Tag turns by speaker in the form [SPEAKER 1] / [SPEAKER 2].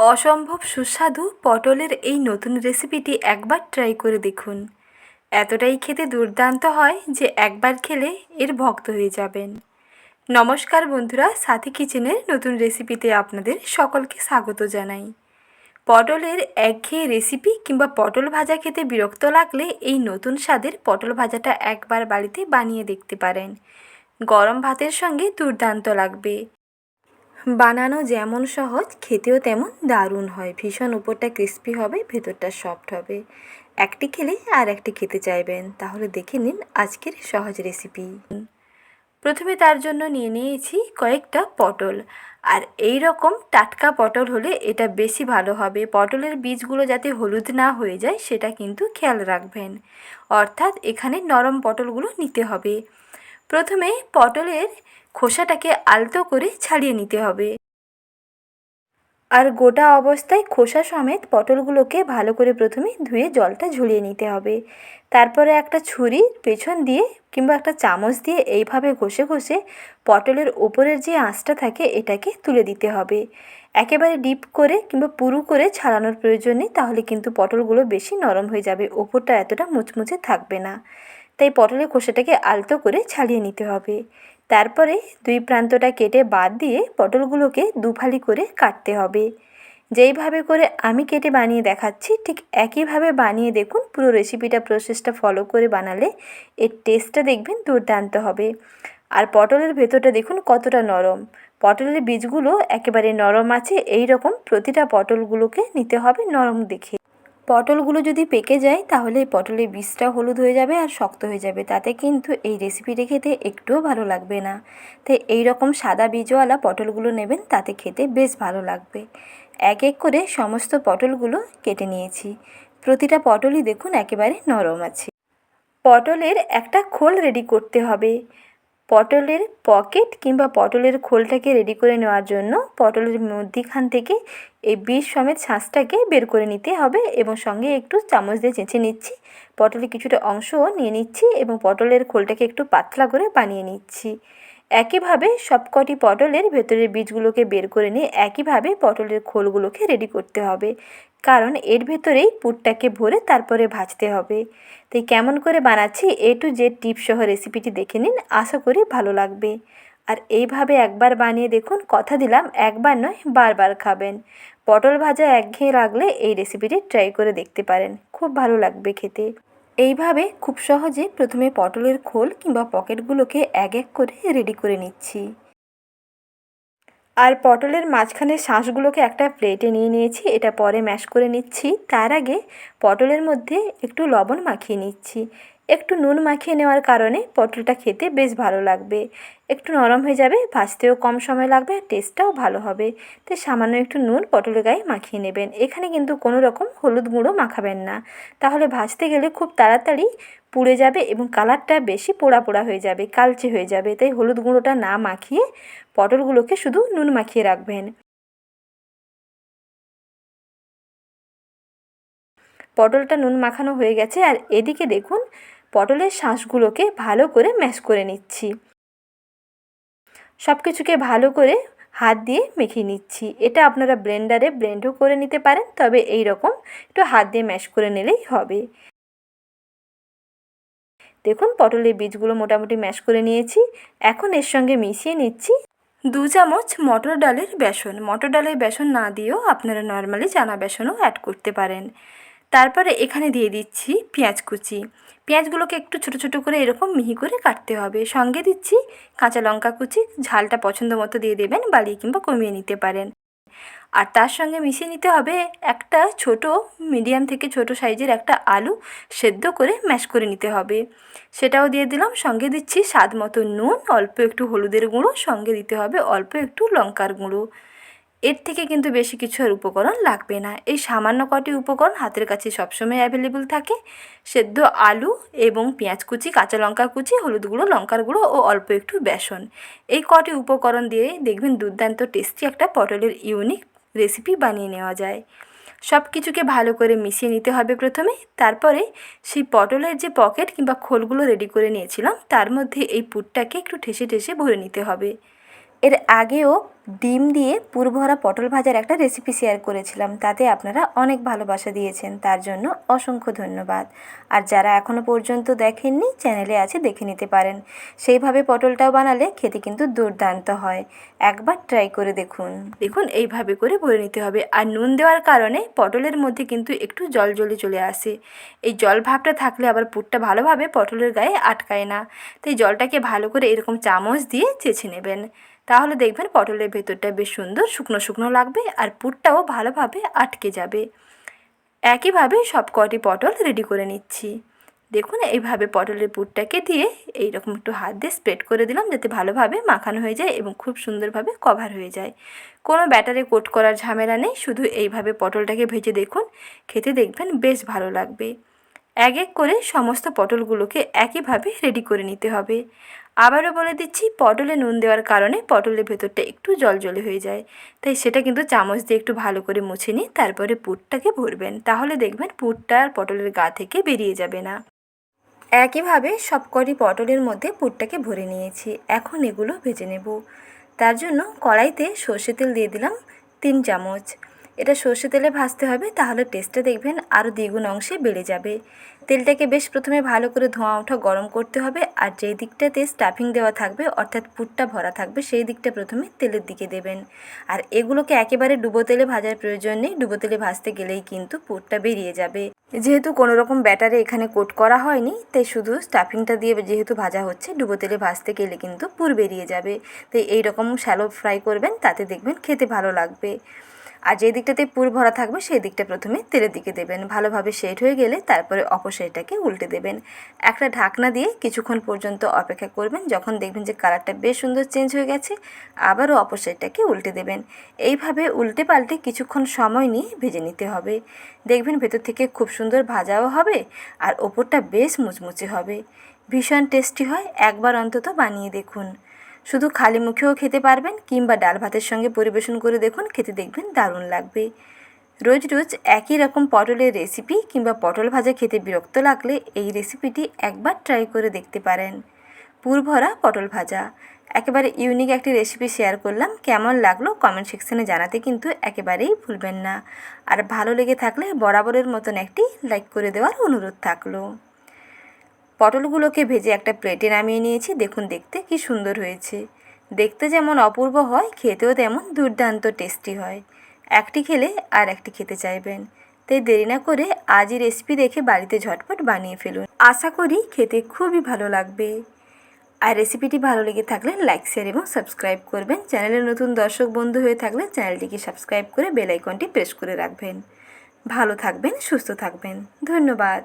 [SPEAKER 1] অসম্ভব সুস্বাদু পটলের এই নতুন রেসিপিটি একবার ট্রাই করে দেখুন। এতটাই খেতে দুর্দান্ত হয় যে একবার খেলে এর ভক্ত হয়ে যাবেন। নমস্কার বন্ধুরা, সাথী কিচেনের নতুন রেসিপিতে আপনাদের সকলকে স্বাগত জানাই। পটলের একঘেয়ে রেসিপি কিংবা পটল ভাজা খেতে বিরক্ত লাগলে এই নতুন স্বাদের পটল ভাজাটা একবার বাড়িতে বানিয়ে দেখতে পারেন। গরম ভাতের সঙ্গে দুর্দান্ত লাগবে। বানানো যেমন সহজ, খেতেও তেমন দারুণ হয়। ভীষণ উপরটা ক্রিস্পি হবে, ভেতরটা সফট হবে। একটি খেলে আর একটি খেতে চাইবেন। তাহলে দেখে নিন আজকের সহজ রেসিপি। প্রথমে তার জন্য নিয়ে নিয়েছি কয়েকটা পটল। আর এই রকম টাটকা পটল হলে এটা বেশি ভালো হবে। পটলের বীজগুলো যাতে হলুদ না হয়ে যায় সেটা কিন্তু খেয়াল রাখবেন। অর্থাৎ এখানে নরম পটলগুলো নিতে হবে। প্রথমে পটলের খোসাটাকে আলতো করে ছাড়িয়ে নিতে হবে। আর গোটা অবস্থায় খোসা সমেত পটলগুলোকে ভালো করে প্রথমে ধুয়ে জলটা ঝরিয়ে নিতে হবে। তারপরে একটা ছুরির পেছন দিয়ে কিংবা একটা চামচ দিয়ে এইভাবে ঘষে ঘষে পটলের ওপরের যে আঁশটা থাকে এটাকে তুলে দিতে হবে। একেবারে ডিপ করে কিংবা পুরু করে ছাড়ানোর প্রয়োজন নেই, তাহলে কিন্তু পটলগুলো বেশি নরম হয়ে যাবে, ওপরটা এতটা মুচমুচে থাকবে না। তাই পটলের খোসাটাকে আলতো করে ছাড়িয়ে নিতে হবে। তারপরে দুই প্রান্তটা কেটে বাদ দিয়ে পটলগুলোকে দুফালি করে কাটতে হবে। যেইভাবে করে আমি কেটে বানিয়ে দেখাচ্ছি ঠিক একইভাবে বানিয়ে দেখুন। পুরো রেসিপিটা প্রসেসটা ফলো করে বানালে এর টেস্টটা দেখবেন দুর্দান্ত হবে। আর পটলের ভেতরটা দেখুন কতটা নরম। পটলের বীজগুলো একেবারে নরম আছে। এই রকম প্রতিটা পটলগুলোকে নিতে হবে নরম দেখে। পটলগুলো যদি পেকে যায় তাহলে এই পটলের বীজটা হলুদ হয়ে যাবে আর শক্ত হয়ে যাবে, তাতে কিন্তু এই রেসিপিটা খেতে একটুও ভালো লাগবে না। তাই এই রকম সাদা বীজওয়ালা পটলগুলো নেবেন, তাতে খেতে বেশ ভালো লাগবে। এক এক করে সমস্ত পটলগুলো কেটে নিয়েছি। প্রতিটা পটলই দেখুন একেবারে নরম আছে। পটলের একটা খোল রেডি করতে হবে। পটলের পকেট কিংবা পটলের খোলটাকে রেডি করে নেওয়ার জন্য পটলের মধ্যিখান থেকে এই বীজ সমেত শাঁসটাকে বের করে নিতে হবে এবং সঙ্গে একটু চামচ দিয়ে চেঁচে নিচ্ছি। পটলের কিছুটা অংশও নিয়ে নিচ্ছি এবং পটলের খোলটাকে একটু পাতলা করে বানিয়ে নিচ্ছি। একইভাবে সবকটি পটলের ভেতরের বীজগুলোকে বের করে নিয়ে একইভাবে পটলের খোলগুলোকে রেডি করতে হবে, কারণ এর ভেতরেই পুরটাকে ভরে তারপরে ভাজতে হবে। তাই কেমন করে বানাচ্ছি A to Z টিপসহ রেসিপিটি দেখে নিন, আশা করি ভালো লাগবে। আর এইভাবে একবার বানিয়ে দেখুন, কথা দিলাম একবার নয় বারবার খাবেন। পটল ভাজা একঘেয়ে লাগলে এই রেসিপিটি ট্রাই করে দেখতে পারেন, খুব ভালো লাগবে খেতে। এইভাবে খুব সহজে প্রথমে পটলের খোল কিংবা পকেটগুলোকে এক এক করে রেডি করে নিচ্ছি। আর পটলের মাঝখানের শাঁসগুলোকে একটা প্লেটে নিয়ে নিয়েছি, এটা পরে ম্যাশ করে নিচ্ছি। তার আগে পটলের মধ্যে একটু লবণ মাখিয়ে নিচ্ছি। একটু নুন মাখিয়ে নেওয়ার কারণে পটলটা খেতে বেশ ভালো লাগবে। একটু নরম হয়ে যাবে, ভাজতেও কম সময় লাগবে আর টেস্টটাও ভালো হবে। তাই সামান্য একটু নুন পটলের গায়ে মাখিয়ে নেবেন। এখানে কিন্তু কোনো রকম হলুদ গুঁড়ো মাখাবেন না, তাহলে ভাজতে গেলে খুব তাড়াতাড়ি পুড়ে যাবে এবং কালারটা বেশি পোড়া পোড়া হয়ে যাবে, কালচে হয়ে যাবে। তাই হলুদ গুঁড়োটা না মাখিয়ে পটলগুলোকে শুধু নুন মাখিয়ে রাখবেন। পটলটা নুন মাখানো হয়ে গেছে আর এদিকে দেখুন পটলের শাঁসগুলোকে ভালো করে ম্যাশ করে নিচ্ছি। সব কিছুকে ভালো করে হাত দিয়ে মেখে নিচ্ছি। এটা আপনারা ব্লেন্ডারে ব্লেন্ডও করে নিতে পারেন, তবে এই রকম একটু হাত দিয়ে ম্যাশ করে নিলেই হবে। দেখুন পটলের বীজগুলো মোটামুটি ম্যাশ করে নিয়েছি। এখন এর সঙ্গে মিশিয়ে নিচ্ছি 2 চামচ মটর ডালের বেসন। মটর ডালের বেসন না দিয়েও আপনারা নর্মালি চানা বেসনও অ্যাড করতে পারেন। তারপরে এখানে দিয়ে দিচ্ছি পেঁয়াজ কুচি। পেঁয়াজগুলোকে একটু ছোটো ছোটো করে এরকম মিহি করে কাটতে হবে। সঙ্গে দিচ্ছি কাঁচা লঙ্কা কুচি, ঝালটা পছন্দ মতো দিয়ে দেবেন, বাড়িয়ে কিংবা কমিয়ে নিতে পারেন। আর তার সঙ্গে মিশিয়ে নিতে হবে একটা ছোট মিডিয়াম থেকে ছোট সাইজের একটা আলু সেদ্ধ করে ম্যাশ করে নিতে হবে, সেটাও দিয়ে দিলাম। সঙ্গে দিচ্ছি স্বাদ মতো নুন, অল্প একটু হলুদের গুঁড়ো, সঙ্গে দিতে হবে অল্প একটু লঙ্কার গুঁড়ো। এর থেকে কিন্তু বেশি কিছু আর উপকরণ লাগবে না। এই সামান্য কটি উপকরণ হাতের কাছে সবসময় অ্যাভেলেবল থাকে। সেদ্ধ আলু এবং পেঁয়াজ কুচি, কাঁচা লঙ্কা কুচি, হলুদ গুঁড়ো, লঙ্কার গুঁড়ো ও অল্প একটু বেসন, এই কটি উপকরণ দিয়ে দেখবেন দুর্দান্ত টেস্টি একটা পটলের ইউনিক রেসিপি বানিয়ে নেওয়া যায়। সব কিছুকে ভালো করে মিশিয়ে নিতে হবে প্রথমে। তারপরে সেই পটলের যে পকেট কিংবা খোলগুলো রেডি করে নিয়েছিলাম তার মধ্যে এই পুরটাকে একটু ঠেসে ঠেসে ভরে নিতে হবে। এর আগেও ডিম দিয়ে পুর ভরা পটল ভাজার একটা রেসিপি শেয়ার করেছিলাম, তাতে আপনারা অনেক ভালোবাসা দিয়েছেন, তার জন্য অসংখ্য ধন্যবাদ। আর যারা এখনও পর্যন্ত দেখেননি, চ্যানেলে আছে, দেখে নিতে পারেন। সেইভাবে পটলটাও বানালে খেতে কিন্তু দুর্দান্ত হয়, একবার ট্রাই করে দেখুন। দেখুন এইভাবে করে ভরে নিতে হবে। আর নুন দেওয়ার কারণে পটলের মধ্যে কিন্তু একটু জল চলে আসে। এই জল ভাবটা থাকলে আবার পুরটা ভালোভাবে পটলের গায়ে আটকায় না। তো এই জলটাকে ভালো করে এরকম চামচ দিয়ে চেঁচে নেবেন, তাহলে দেখবেন পটলের ভেতরটা বেশ সুন্দর শুকনো শুকনো লাগবে আর পুরটাও ভালোভাবে আটকে যাবে। একইভাবে সব কটি পটল রেডি করে নিচ্ছি। দেখুন এইভাবে পটলের পুরটাকে দিয়ে এইরকম একটু হাত দিয়ে স্প্রেড করে দিলাম, যাতে ভালোভাবে মাখানো হয়ে যায় এবং খুব সুন্দরভাবে কভার হয়ে যায়। কোনো ব্যাটারে কোট করার ঝামেলা নেই, শুধু এইভাবে পটলটাকে ভেজে দেখুন, খেতে দেখবেন বেশ ভালো লাগবে। এক এক করে সমস্ত পটলগুলোকে একইভাবে রেডি করে নিতে হবে। আবারও বলে দিচ্ছি, পটলে নুন দেওয়ার কারণে পটলের ভেতরটা একটু জল হয়ে যায়, তাই সেটা কিন্তু চামচ দিয়ে একটু ভালো করে মুছে নিয়ে তারপরে পুরটাকে ভরবেন, তাহলে দেখবেন পুরটা আর পটলের গা থেকে বেরিয়ে যাবে না। একইভাবে সবকটি পটলের মধ্যে পুরটাকে ভরে নিয়েছি। এখন এগুলো ভেজে নেব। তার জন্য কড়াইতে সর্ষে তেল দিয়ে দিলাম 3 চামচ। এটা সর্ষে তেলে ভাজতে হবে, তাহলে টেস্টটা দেখবেন আরও দ্বিগুণ অংশে বেড়ে যাবে। তেলটাকে বেশ প্রথমে ভালো করে ধোঁয়া ওঠা গরম করতে হবে, আর যেই দিকটাতে স্টাফিং দেওয়া থাকবে অর্থাৎ পুরটা ভরা থাকবে সেই দিকটা প্রথমে তেলের দিকে দেবেন। আর এগুলোকে একেবারে ডুবো তেলে ভাজার প্রয়োজন নেই, ডুবো তেলে ভাজতে গেলেই কিন্তু পুরটা বেরিয়ে যাবে। যেহেতু কোনো রকম ব্যাটারে এখানে কোট করা হয়নি, তাই শুধু স্টাফিংটা দিয়ে যেহেতু ভাজা হচ্ছে, ডুবো তেলে ভাজতে গেলে কিন্তু পুর বেরিয়ে যাবে। তাই এইরকম শ্যালো ফ্রাই করবেন, তাতে দেখবেন খেতে ভালো লাগবে। আর যে দিকটাতে পুর ভরা থাকবে সেই দিকটা প্রথমে তেলের দিকে দেবেন, ভালোভাবে সেট হয়ে গেলে তারপরে অপর সাইডটাকে উল্টে দেবেন। একটা ঢাকনা দিয়ে কিছুক্ষণ পর্যন্ত অপেক্ষা করবেন, যখন দেখবেন যে কালারটা বেশ সুন্দর চেঞ্জ হয়ে গেছে আবারও অপর সাইডটাকে উল্টে দেবেন। এইভাবে উল্টে পাল্টে কিছুক্ষণ সময় নিয়ে ভেজে নিতে হবে। দেখবেন ভেতর থেকে খুব সুন্দর ভাজাও হবে আর ওপরটা বেশ মুচমুচে হবে, ভীষণ টেস্টি হয়। একবার অন্তত বানিয়ে দেখুন। শুধু খালি মুখেও খেতে পারবেন, কিংবা ডাল ভাতের সঙ্গে পরিবেশন করে দেখুন, খেতে দেখবেন দারুণ লাগবে। রোজ রোজ একই রকম পটলের রেসিপি কিংবা পটল ভাজা খেতে বিরক্ত লাগলে এই রেসিপিটি একবার ট্রাই করে দেখতে পারেন। পুর ভরা পটল ভাজা একেবারে ইউনিক একটি রেসিপি শেয়ার করলাম। কেমন লাগলো কমেন্ট সেকশানে জানাতে কিন্তু একেবারেই ভুলবেন না। আর ভালো লেগে থাকলে বরাবরের মতন একটি লাইক করে দেওয়ার অনুরোধ থাকলো। পটলগুলোকে ভেজে একটা প্লেটে নামিয়ে নিয়েছি। দেখুন দেখতে কি সুন্দর হয়েছে। দেখতে যেমন অপূর্ব হয়, খেতেও তেমন দুর্দান্ত টেস্টি হয়। একটি খেলে আর একটি খেতে চাইবেন। তাই দেরি না করে আজই রেসিপি দেখে বাড়িতে ঝটপট বানিয়ে ফেলুন। আশা করি খেতে খুবই ভালো লাগবে। আর রেসিপিটি ভালো লেগে থাকলে লাইক, শেয়ার এবং সাবস্ক্রাইব করবেন। চ্যানেলের নতুন দর্শক বন্ধু হয়ে থাকলে চ্যানেলটিকে সাবস্ক্রাইব করে বেল আইকনটি প্রেস করে রাখবেন। ভালো থাকবেন, সুস্থ থাকবেন। ধন্যবাদ।